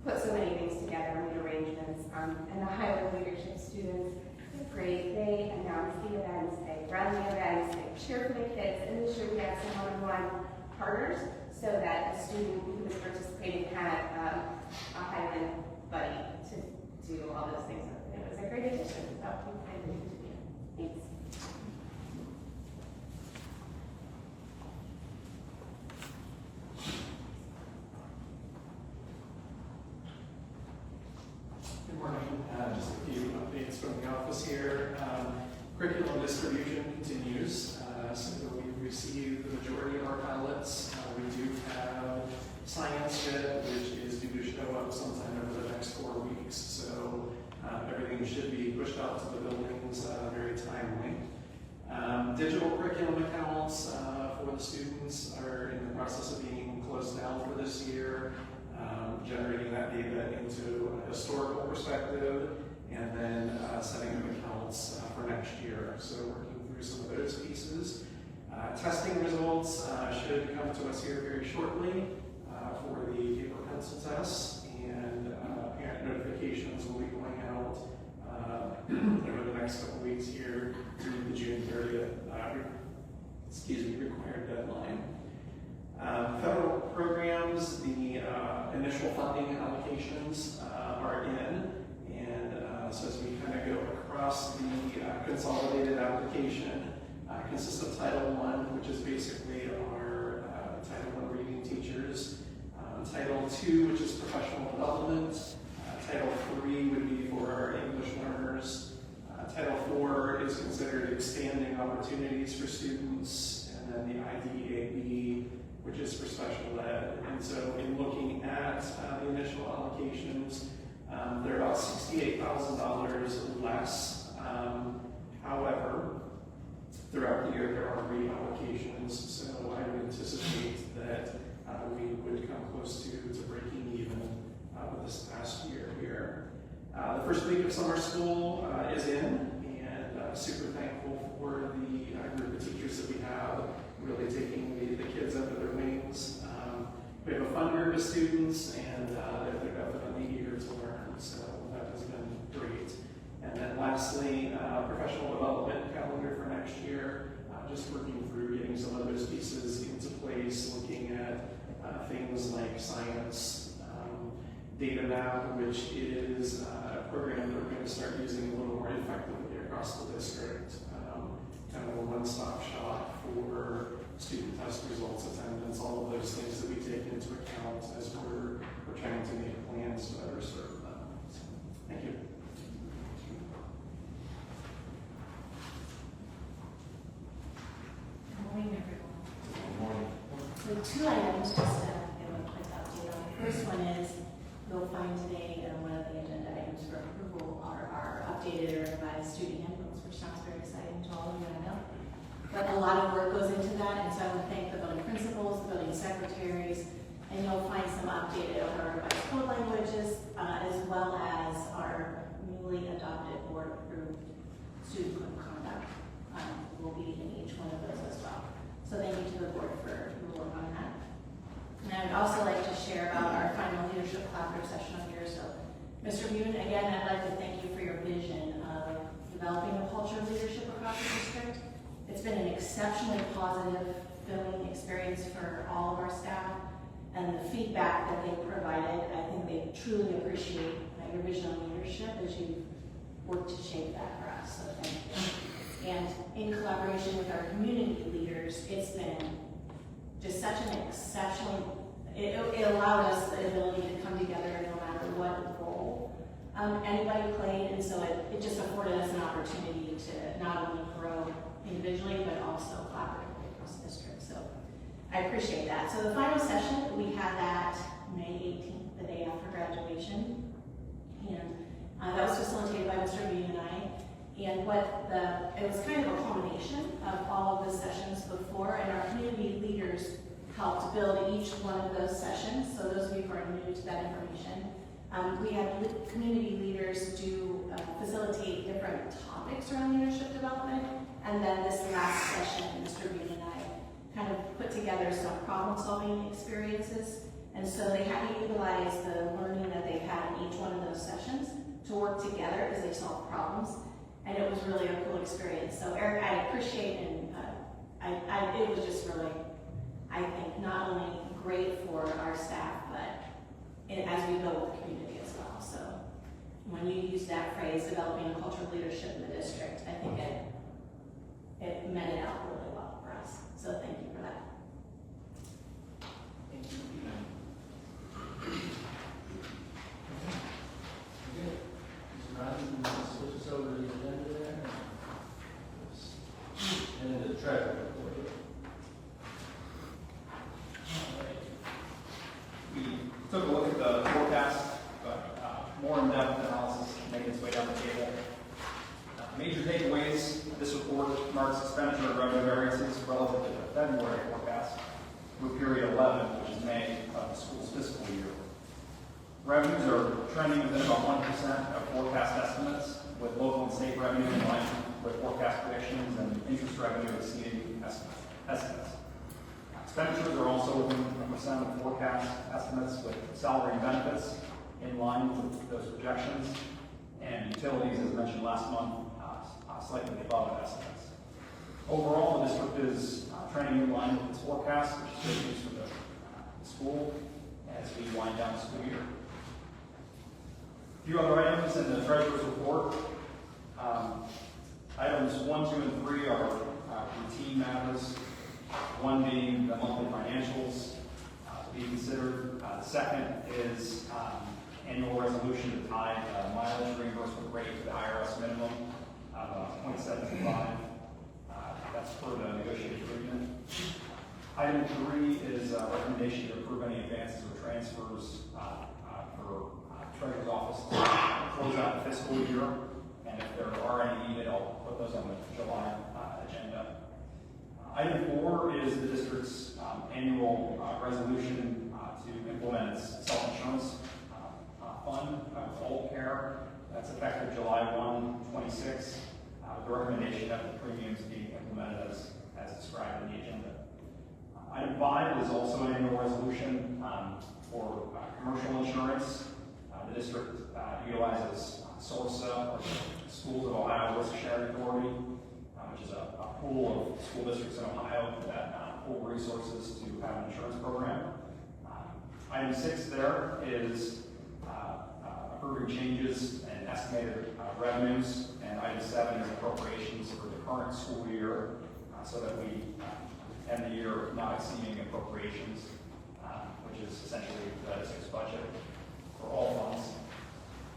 put so many things together, made arrangements, and the Highland leadership students. They're great. They announce the events, they run the events, they cheer for the kids, and this year we had some one-on-one partners so that the student who was participating had a Highland buddy to do all those things. It was a great addition. So we plan to continue. Thanks. Good morning. Just a few updates from the office here. Curriculum distribution continues. So we've received the majority of our pilots. We do have science yet, which is due to show up sometime over the next 4 weeks. So everything should be pushed out to the buildings very timely. Digital curriculum accounts for the students are in the process of being closed down for this year. Generating that data into a historical perspective, and then setting up accounts for next year. So working through some of those pieces. Testing results should come to us here very shortly for the paper pencil tests, and parent notifications will be going out over the next couple weeks here through the June 30th required deadline. Federal programs, the initial funding allocations are in, and so as we kind of go across the consolidated application, consists of Title I, which is basically our Title I reading teachers, Title II, which is professional development, Title III would be for our English learners, Title IV is considered expanding opportunities for students, and then the IDEAB, which is for special ed. And so in looking at the initial allocations, they're about $68,000 less. However, throughout the year there are reallocations, so I would anticipate that we would come close to breaking even with this past year here. The first week of summer school is in, and super thankful for the group of teachers that we have really taking the kids under their wings. We have a fun group of students, and they're definitely eager to learn, so that has been great. And then lastly, professional development calendar for next year, just working through getting some of those pieces into place, looking at things like science, data map, which is a program that we're going to start using a little more effectively across the district. Kind of a one-stop shop for student test results, attendance, all of those things that we take into account as we're trying to make plans to better serve them. So, thank you. Good morning, everyone. Good morning. So 2 items just to give a quick update on. The first one is you'll find today one of the agenda items for approval are our updated or revised student handbooks, which sounds very exciting to all of you, I know. But a lot of work goes into that, and so I want to thank the building principals, the building secretaries, and you'll find some updated or revised code languages, as well as our newly adopted board-approved student code of conduct will be in each one of those as well. So thank you to the board for your work on that. And I would also like to share about our final leadership collaborative session up here. So, Mr. Bune, again, I'd like to thank you for your vision of developing a culture of leadership across the district. It's been an exceptionally positive, filling experience for all of our staff, and the feedback that they provided, I think they truly appreciate your vision on leadership as you've worked to shape that for us. So thank you. And in collaboration with our community leaders, it's been just such an exceptionally, it allowed us the ability to come together no matter what role anybody played, and so it just afforded us an opportunity to not only grow individually, but also collaboratively across the district. So I appreciate that. So the final session, we had that May 18th, the day after graduation, and that was facilitated by Mr. B and I. And it was kind of a culmination of all of the sessions before, and our community leaders helped build each one of those sessions. So those of you who are new to that information, we had community leaders facilitate different topics around leadership development. And then this last session, Mr. Bean and I kind of put together some problem-solving experiences. And so they had to utilize the learning that they've had in each one of those sessions to work together as they solve problems. And it was really a cool experience. So Eric, I appreciate, and it was just really, I think, not only great for our staff, but as we build the community as well. So when you use that phrase, developing a culture of leadership in the district, I think it meant it out really well for us. So thank you for that. Thank you. Mr. Ryan, can you switch us over to the agenda there? And then the treasurer report. We took a look at the forecast, but more in-depth analysis making its way down the table. Major takeaways, this report marks expenditure and revenue variances relative to the February forecast through period 11, which is May of the school's fiscal year. Revenues are trending within about 1% of forecast estimates, with local and state revenue in line with forecast predictions and interest revenue exceeding estimates. Expenditures are also within 1% of forecast estimates, with salary and benefits in line with those projections, and utilities, as mentioned last month, slightly above estimates. Overall, the district is trending in line with its forecast, which is good news for the school as we wind down the school year. A few other items in the treasurer's report. Items 1, 2, and 3 are routine matters. One being the monthly financials to be considered. The second is annual resolution to tie mileage reimbursement rate to the IRS minimum of 0.75. That's per the negotiated agreement. Item 3 is a recommendation to approve any advances or transfers for Treasurer's Office to close out the fiscal year. And if there are any needed, I'll put those on the July agenda. Item 4 is the district's annual resolution to implement its self-insurance fund with Old Care. That's effective July 1, 26, with the recommendation that the premiums be implemented as described in the agenda. Item 5 is also an annual resolution for commercial insurance. The district utilizes SORSA, or the Schools of Ohio Risk Sharing Authority, which is a pool of school districts in Ohio that pool resources to have an insurance program. Item 6 there is approving changes and estimated revenues, and item 7 is appropriations for the current school year, so that we end the year not exceeding appropriations, which is essentially the district's budget for all funds.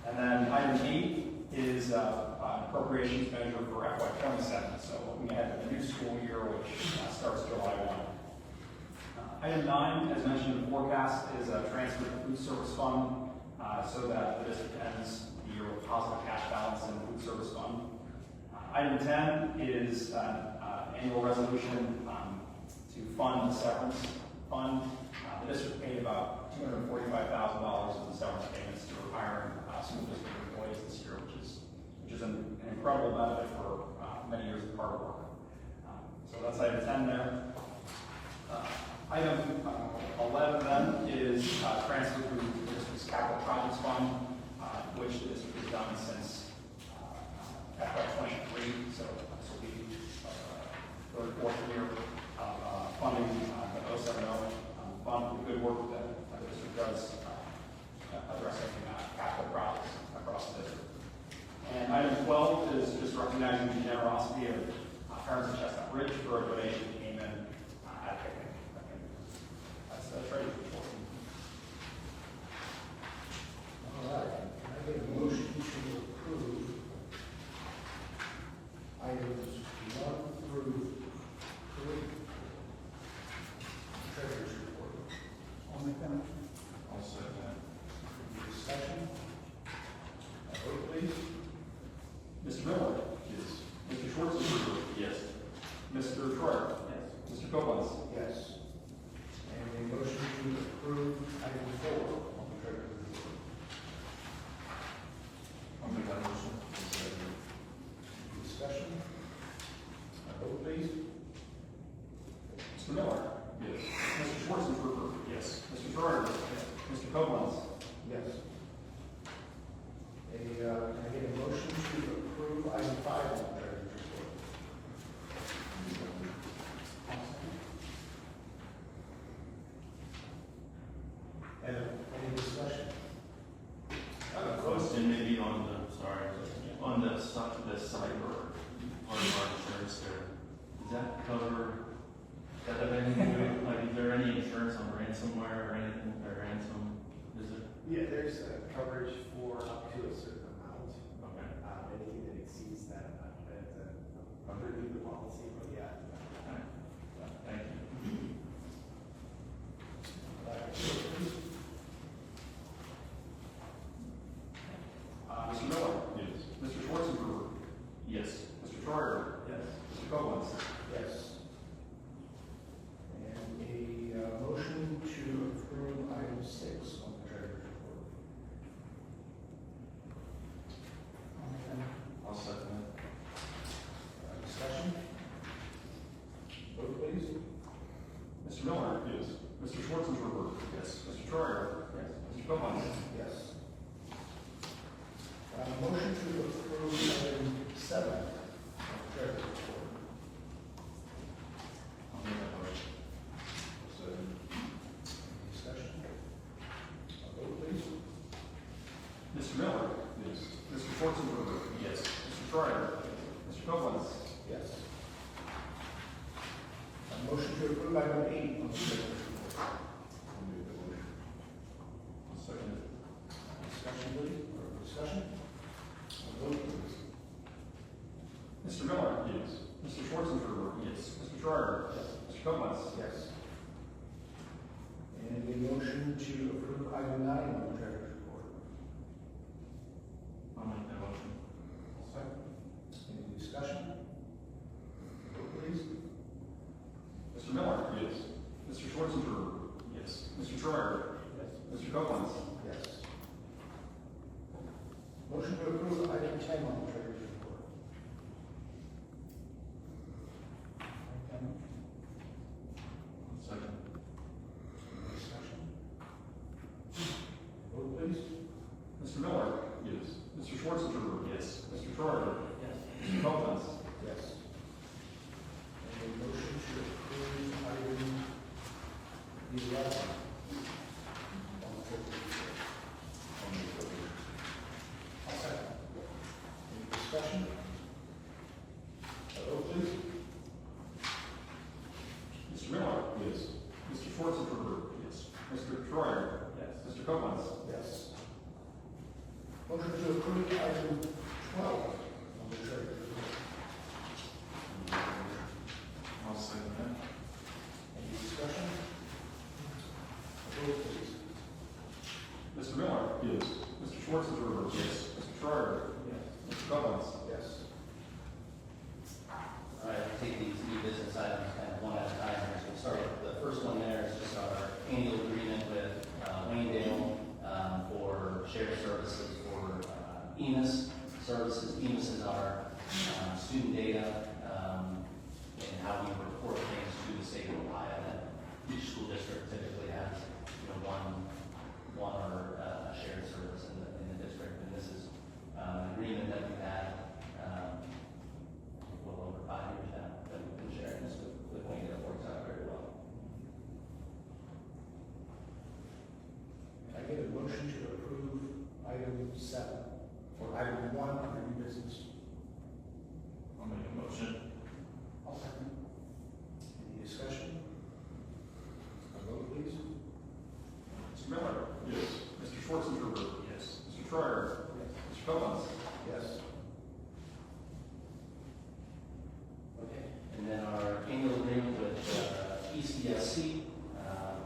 And then item 8 is an appropriations measure for FY27, so looking ahead to the new school year, which starts July 1. Item 9, as mentioned in the forecast, is a transfer to food service fund, so that the district ends the year with positive cash balance in the food service fund. Item 10 is an annual resolution to fund the severance fund. The district paid about $245,000 in severance payments to retiring school district employees this year, which is an incredible benefit for many years of hard work. So that's item 10 there. Item 11 then is transfer to the district's capital projects fund, which the district has done since FY23. So this will be third or fourth year of funding the 070 fund for the good work that the district does addressing capital projects across the district. And item 12 is just recognizing the generosity of parents of Chestnut Ridge for a donation that came in at a picnic. That's the treasurer's report. All right, can I get a motion to approve items 1 through 3? Treasurer's report. I'll make that motion. I'll second that. Any discussion? Vote please. Mr. Miller? Yes. Mr. Schwarzenegger? Yes. Mr. Troyer? Yes. Mr. Koblenz? Yes. And a motion to approve item 4 on the treasurer's report. I'll make that motion. I'll second. Discussion? Vote please. Mr. Miller? Yes. Mr. Schwarzenegger? Yes. Mr. Troyer? Yes. Mr. Koblenz? Yes. Can I get a motion to approve item 5 on the treasurer's report? And any discussion? I have a question maybe on the cyber part of our insurance there. Does that cover, does that have anything to do with, like, is there any insurance on ransomware or anything, or ransom, is it? Yeah, there's coverage for up to a certain amount. Okay. Anything that exceeds that amount, but underneath the policy, but yeah. Thank you. Mr. Miller? Yes. Mr. Schwarzenegger? Yes. Mr. Troyer? Yes. Mr. Koblenz? Yes. And a motion to approve item 6 on the treasurer's report. I'll second Discussion? Vote please. Mr. Miller? that. Yes. Mr. Schwarzenegger? Yes. Mr. Troyer? Yes. Mr. Koblenz? Yes. Motion to approve item 7 on the treasurer's report. I'll make that motion. Second. Discussion? Vote please. Mr. Miller? Yes. Mr. Schwarzenegger? Yes. Mr. Troyer? Mr. Koblenz? Yes. Motion to approve item 8 on the treasurer's report. I'll make that motion. I'll second it. Discussion please, or discussion? Vote please. Mr. Miller? Yes. Mr. Schwarzenegger? Yes. Mr. Troyer? Yes. Mr. Koblenz? Yes. And a motion to approve item 9 on the treasurer's report. I'll make that motion. Second. Any discussion? Vote please. Mr. Miller? Yes. Mr. Schwarzenegger? Yes. Mr. Troyer? Yes. Mr. Koblenz? Yes. Motion to approve item 10 on the treasurer's report. Second. Mr. Troyer. Yes. Mr. Koblenz. Yes. Motion to approve item 12 on the treasurer's report. I'll second that. Any discussion? Vote please. Mr. Miller. Yes. Mr. Schwarzenberger. Yes. Mr. Troyer. Yes. Mr. Koblenz. Yes. All right, I'll take these new business items kind of one at a time here. So we'll start with the first one there is just our annual agreement with Wayndale for shared services for EMIS services. EMIS is our student data and how we report things to the state of Ohio. That each school district typically has, one or a shared service in the district, and this is an agreement that we've had well over 5 years now that we've been sharing this with Wayne. It works out very well. Can I get a motion to approve item 7, or item 1 under new business? I'll make a motion. I'll second. Any discussion? A vote please. Mr. Miller. Yes. Mr. Schwarzenberger. Yes. Mr. Troyer. Mr. Koblenz. Yes. Okay. And then our annual agreement with ECSC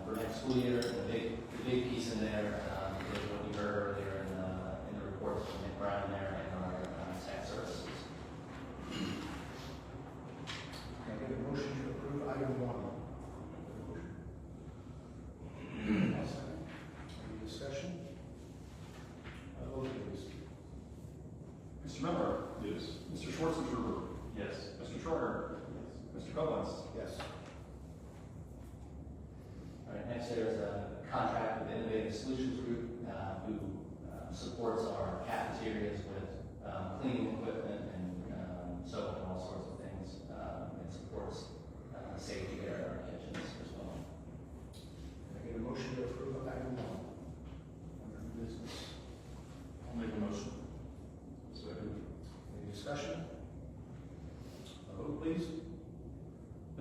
for next school year, and the big piece in there is what we heard earlier in the reports from Nick Brown there and our tech services. Can I get a motion to approve item 1? I'll second. Any discussion? A vote please. Mr. Miller. Yes. Mr. Schwarzenberger. Yes. Mr. Troyer. Mr. Koblenz. Yes. All right, next there's a contract with Innovative Solutions Group who supports our cafeterias with cleaning equipment and soap and all sorts of things. It supports safety there in our kitchens as well. Can I get a motion to approve item 1 under new business? I'll make a motion. Second. Any discussion? A vote please.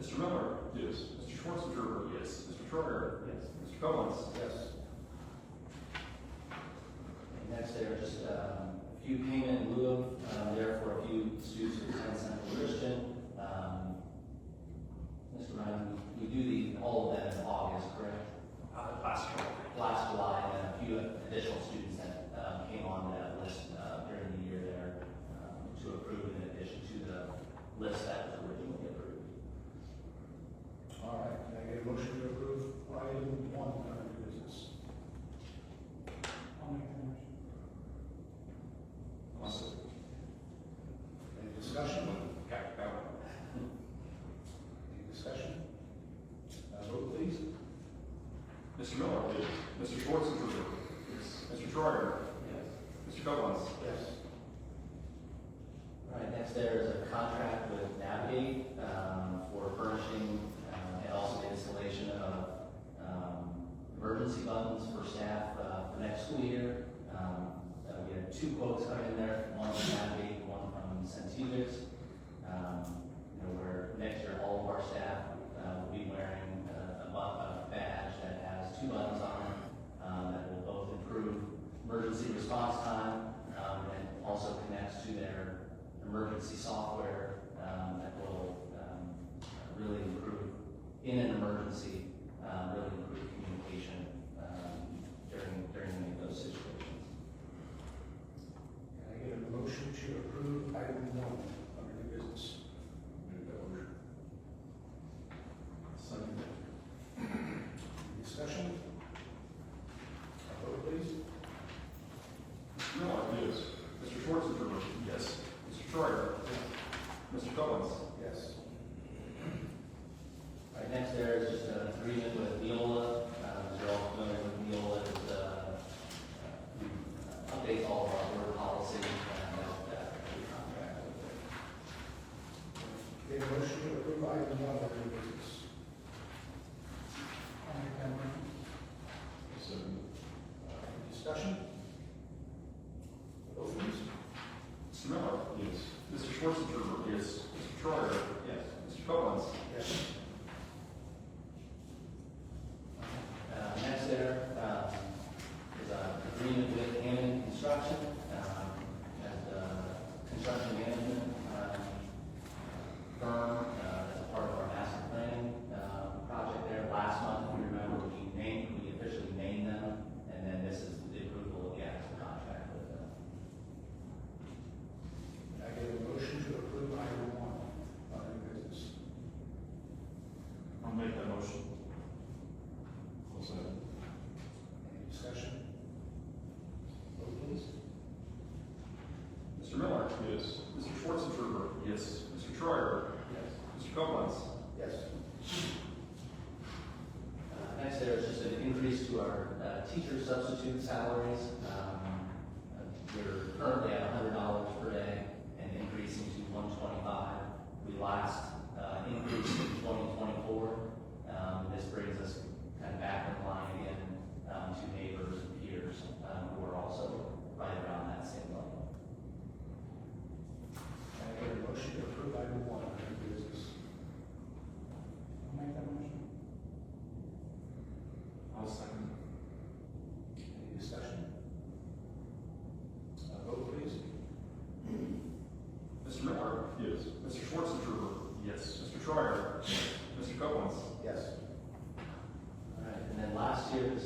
Mr. Miller. Yes. Mr. Schwarzenberger. Yes. Mr. Troyer. Yes. Mr. Koblenz. Yes. And next there are just a few payment in lieu of there for a few students who attend Central Christian. Mr. Ryan, we do all of them in August, correct? Last July, and then a few additional students that came on that list during the year there to approve in addition to the list that was originally approved. All right. Can I get a motion to approve item 1 under new business? I'll make the motion. I'll second. Any discussion? Any discussion? Vote please. Mr. Miller. Yes. Mr. Schwarzenberger. Yes. Mr. Troyer. Yes. Mr. Koblenz. Yes. All right, next there is a contract with Navigate for furnishing and also the installation of emergency buttons for staff for next school year. We had 2 quotes come in there, one from Navigate, one from Centegix. Where next year all of our staff will be wearing a badge that has 2 buttons on it that will both improve emergency response time and also connects to their emergency software that will really improve in an emergency, really improve communication during any of those situations. Can I get a motion to approve item 1 under new business? Make that motion. Second. Any discussion? A vote please. Mr. Miller. Yes. Mr. Schwarzenberger. Yes. Mr. Troyer. Mr. Koblenz. Yes. All right, next there is just an agreement with Neola. As you're all familiar with Neola, it updates all of our board policy and that contract with it. Get a motion to approve item 1 under new business? I'll make that motion. Second. Any discussion? Vote please. Mr. Miller. Yes. Mr. Schwarzenberger. Yes. Mr. Troyer. Yes. Mr. Koblenz. Yes. Next there Yes. Mr. Schwarzenberger. Yes. Mr. Troyer. Yes. Mr. Copeland. Yes. Next, there's just an increase to our teacher substitute salaries. We're currently at $100 per day and increasing to $125. We last increased in 2024. This brings us kind of back in line again to neighbors and peers who are also right around that same level. Can I get a motion to approve item 1 under new business? I'll make that motion. I'll second. Any discussion? Vote please. Mr. Miller. Yes. Mr. Schwarzenberger. Yes. Mr. Troyer. Mr. Copeland. Yes. All right, and then last year's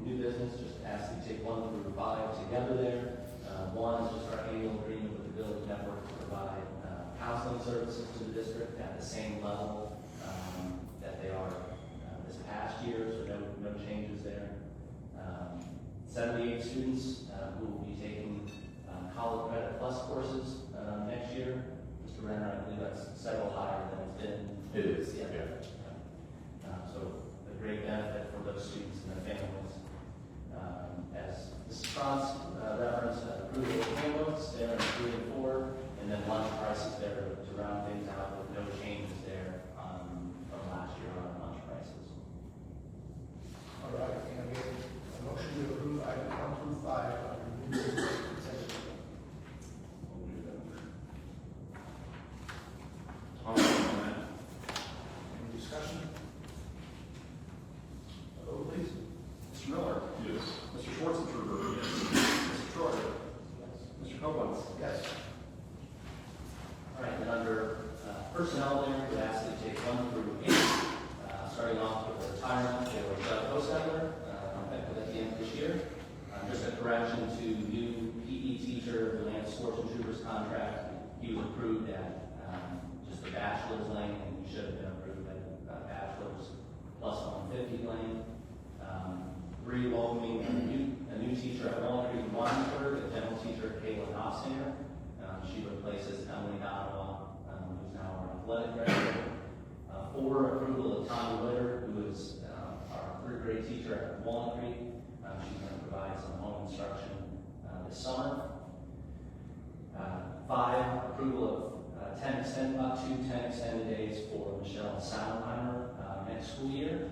new business, just ask you to take 1 through 5 together there. 1 is just our annual agreement with the village network to provide counseling services to the district at the same level that they are this past year, so no changes there. 78 students who will be taking College Credit Plus courses next year. Mr. Renner, I believe that's several higher than it's been. It is, yeah. So a great benefit for those students and their families. As Mrs. Franz referenced, approval of handbooks there in 3 and 4, and then lunch prices there to round things out with no changes there from last year on lunch prices. All right, can I get a motion to approve item 1 through 5 under new business consent agenda? I'll do that motion. I'll second that. Any discussion? Vote please. Mr. Miller. Yes. Mr. Schwarzenberger. Yes. Mr. Troyer. Yes. Mr. Copeland. Yes. All right, and under personnel there, we ask that you take 1 through 8, starting off with the retirement for Doug Hostetler, effective at the end of this year. Just a correction to new PE teacher, the Lance Schwarzenberger's contract. He was approved at just a bachelor's lane, and he should have been approved at a bachelor's plus 150 lane. Welcoming a new teacher at Walnut Creek in Washington, a dental teacher, Kayla Knopsinger. She replaces Emily Donovan, who's now our athletic director. 4, approval of Tommy Litter, who is our 3rd grade teacher at Walnut Creek. She's going to provide some home instruction this summer. 5, approval of 10 extended days for Michelle Sauenheimer next school year.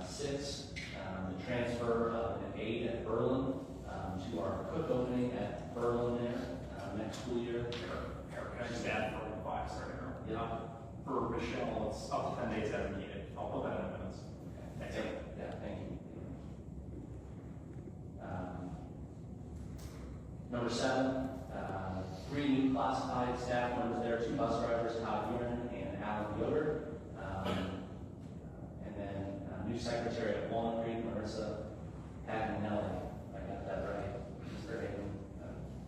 6, the transfer of an aide at Berlin to our cook opening at Berlin there next school year. Eric, can I just add for 5, sorry, Eric? Yeah. For Michelle, it's up to 10 days as needed. I'll put that in minutes. Thanks. Yeah, thank you. Number 7, 3 new classified staff members there, 2 bus drivers, Todd Uren and Alan Yoder. And then new secretary at Walnut Creek, Marissa Paganelli. I got that right. Mr. Hayden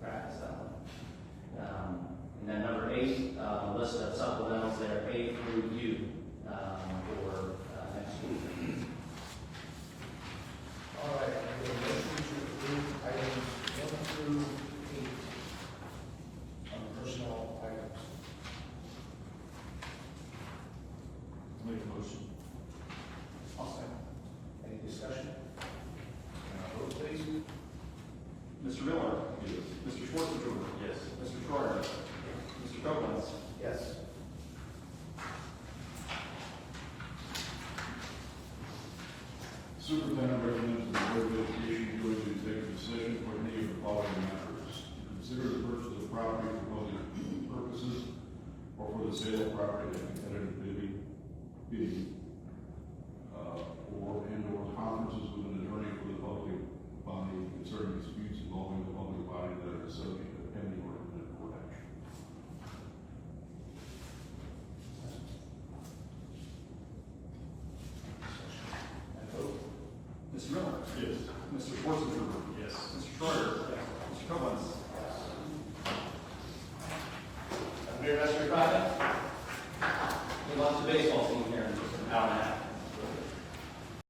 practice that one. And then number 8, a list of supplementals there, A through U for next school year. All right, I get a motion to approve items 1 through 8 on the personnel items. Make a motion. I'll second. Any discussion? Vote please. Mr. Miller. Yes. Mr. Schwarzenberger. Yes. Mr. Troyer. Mr. Copeland. Yes. Superintendent recommends the Board of Education go into executive session for any of the following matters. To consider the purchase of property for public purposes or for the sale of property at competitive